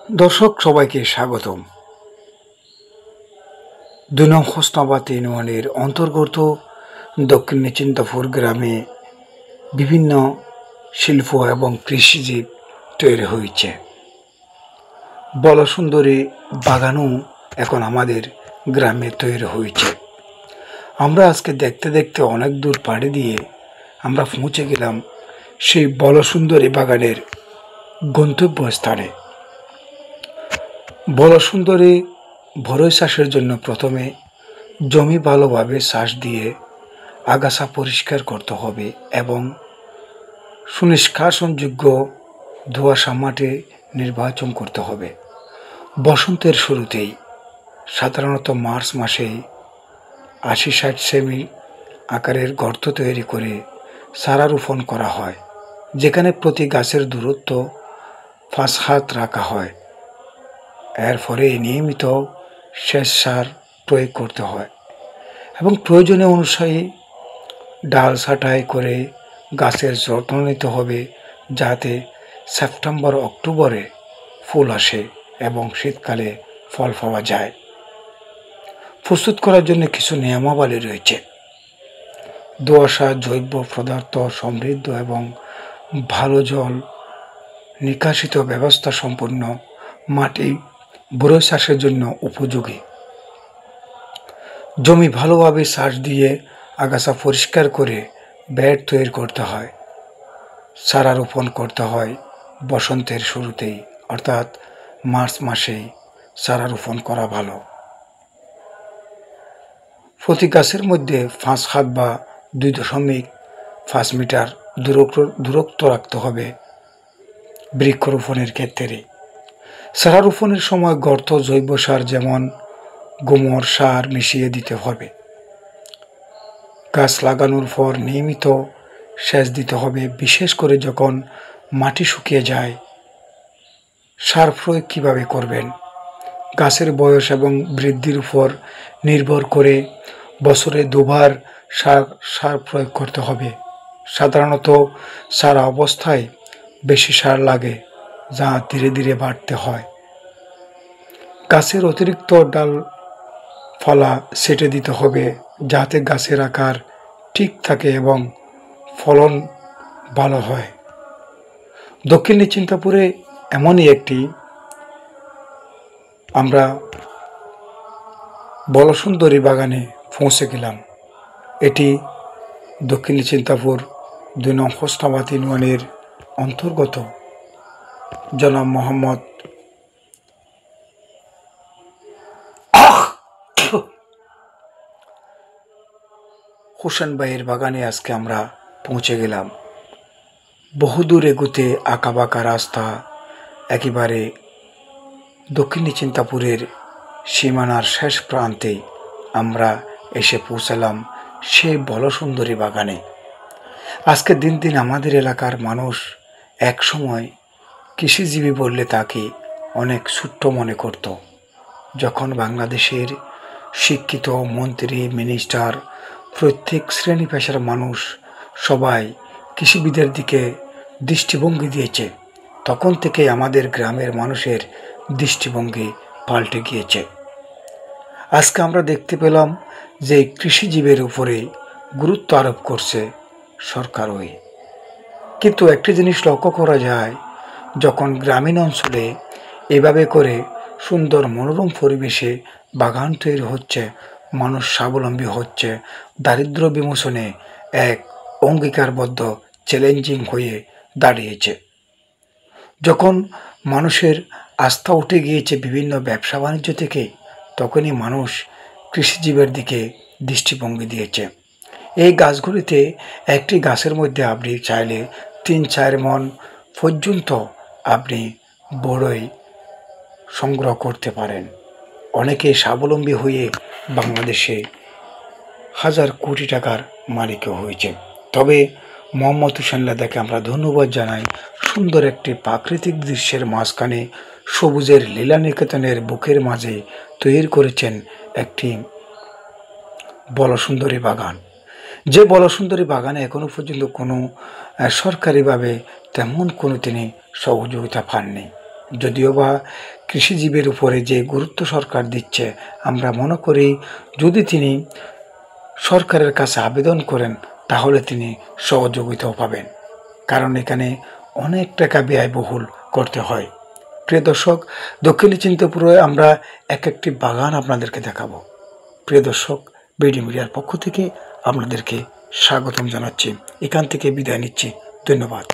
দর্শক সবাইকে স্বাগতম। ২ নং হোসনাবাদ ইউনিয়নের অন্তর্গত দক্ষিণ নিচিন্তাপুর গ্রামে বিভিন্ন শিল্প এবং কৃষিজীব তৈরি হয়েছে। বলসুন্দরী বাগানও এখন আমাদের গ্রামে তৈরি হয়েছে। আমরা আজকে দেখতে দেখতে অনেক দূর পাড়ি দিয়ে আমরা পৌঁছে গেলাম সেই বলসুন্দরী বাগানের গন্তব্যস্থানে। বলসুন্দরী ভরই চাষের জন্য প্রথমে জমি ভালোভাবে চাষ দিয়ে আগাছা পরিষ্কার করতে হবে এবং সুনিষ্কাশনযোগ্য ধোঁয়াশা মাটি নির্বাচন করতে হবে। বসন্তের শুরুতেই সাধারণত মার্চ মাসেই ৮০-৬০ সেমি আকারের গর্ত তৈরি করে চারা রোপণ করা হয়, যেখানে প্রতি গাছের দূরত্ব ৫ হাত রাখা হয়। এর ফলে নিয়মিত সেচ সার প্রয়োগ করতে হয় এবং প্রয়োজনীয় অনুযায়ী ডাল ছাঁটাই করে গাছের যত্ন নিতে হবে, যাতে সেপ্টেম্বর অক্টোবরে ফুল আসে এবং শীতকালে ফল পাওয়া যায়। প্রস্তুত করার জন্য কিছু নিয়মাবলী রয়েছে। দোআঁশা জৈব পদার্থ সমৃদ্ধ এবং ভালো জল নিকাশিত ব্যবস্থা সম্পন্ন মাটি বরই চাষের জন্য উপযোগী। জমি ভালোভাবে চাষ দিয়ে আগাছা পরিষ্কার করে বেড তৈরি করতে হয়। চারা রোপণ করতে হয় বসন্তের শুরুতেই, অর্থাৎ মার্চ মাসেই চারা রোপণ করা ভালো। প্রতি গাছের মধ্যে ৫ হাত বা ২.৫ মিটার দূরত্ব রাখতে হবে। বৃক্ষরোপণের ক্ষেত্রে চারা রোপণের সময় গর্ত জৈব সার যেমন গোমর সার মিশিয়ে দিতে হবে। গাছ লাগানোর পর নিয়মিত সেচ দিতে হবে, বিশেষ করে যখন মাটি শুকিয়ে যায়। সার প্রয়োগ কীভাবে করবেন? গাছের বয়স এবং বৃদ্ধির উপর নির্ভর করে বছরে ২ বার সার প্রয়োগ করতে হবে। সাধারণত চারা অবস্থায় বেশি সার লাগে, যা ধীরে ধীরে বাড়তে হয়। গাছের অতিরিক্ত ডালপালা ছেঁটে দিতে হবে, যাতে গাছের আকার ঠিক থাকে এবং ফলন ভালো হয়। দক্ষিণ নিচিন্তাপুরে এমনই একটি আমরা বলসুন্দরী বাগানে পৌঁছে গেলাম। এটি দক্ষিণ নিচিন্তাপুর ২ নং হোসনাবাদ ইউনিয়নের অন্তর্গত জনাব মোহাম্মদ হোসেন ভাইয়ের বাগানে আজকে আমরা পৌঁছে গেলাম। বহুদূর এগুতে আঁকাবাঁকা রাস্তা, একেবারে দক্ষিণ নিচিন্তাপুরের সীমানার শেষ প্রান্তে আমরা এসে পৌঁছালাম সেই বলসুন্দরী বাগানে। আজকে দিন দিন আমাদের এলাকার মানুষ একসময় কৃষিজীবী বললে তাকে অনেক ছোট্ট মনে করত। যখন বাংলাদেশের শিক্ষিত মন্ত্রী, মিনিস্টার, প্রত্যেক শ্রেণী পেশার মানুষ সবাই কৃষিবিদের দিকে দৃষ্টিভঙ্গি দিয়েছে, তখন থেকে আমাদের গ্রামের মানুষের দৃষ্টিভঙ্গি পাল্টে গিয়েছে। আজকে আমরা দেখতে পেলাম যে কৃষিজীবের উপরে গুরুত্ব আরোপ করছে সরকারই। কিন্তু একটি জিনিস লক্ষ্য করা যায়, যখন গ্রামীণ অঞ্চলে এভাবে করে সুন্দর মনোরম পরিবেশে বাগান তৈরি হচ্ছে, মানুষ স্বাবলম্বী হচ্ছে, দারিদ্র বিমোচনে এক অঙ্গীকারবদ্ধ চ্যালেঞ্জিং হয়ে দাঁড়িয়েছে। যখন মানুষের আস্থা উঠে গিয়েছে বিভিন্ন ব্যবসা বাণিজ্য থেকে, তখনই মানুষ কৃষিজীবের দিকে দৃষ্টিভঙ্গি দিয়েছে। এই গাছগুলিতে একটি গাছের মধ্যে আপনি চাইলে ৩-৪ মণ পর্যন্ত আপনি বড়ই সংগ্রহ করতে পারেন। অনেকে স্বাবলম্বী হয়ে বাংলাদেশে হাজার কোটি টাকার মালিকও হয়েছে। তবে মোহাম্মদ হোসেন লাদাকে আমরা ধন্যবাদ জানাই। সুন্দর একটি প্রাকৃতিক দৃশ্যের মাঝখানে সবুজের লীলা নিকেতনের বুকের মাঝে তৈরি করেছেন একটি বলসুন্দরী বাগান। যে বলসুন্দরী বাগানে এখনো পর্যন্ত কোনো সরকারিভাবে তেমন কোনো তিনি সহযোগিতা পাননি। যদিও বা কৃষিজীবীর উপরে যে গুরুত্ব সরকার দিচ্ছে, আমরা মনে করি যদি তিনি সরকারের কাছে আবেদন করেন তাহলে তিনি সহযোগিতাও পাবেন, কারণ এখানে অনেক টাকা ব্যয়বহুল করতে হয়। প্রিয় দর্শক, দক্ষিণী চিন্তপুরে আমরা এক একটি বাগান আপনাদেরকে দেখাবো। প্রিয় দর্শক, বিডি মিডিয়ার পক্ষ থেকে আপনাদেরকে স্বাগতম জানাচ্ছি। এখান থেকে বিদায় নিচ্ছি। ধন্যবাদ।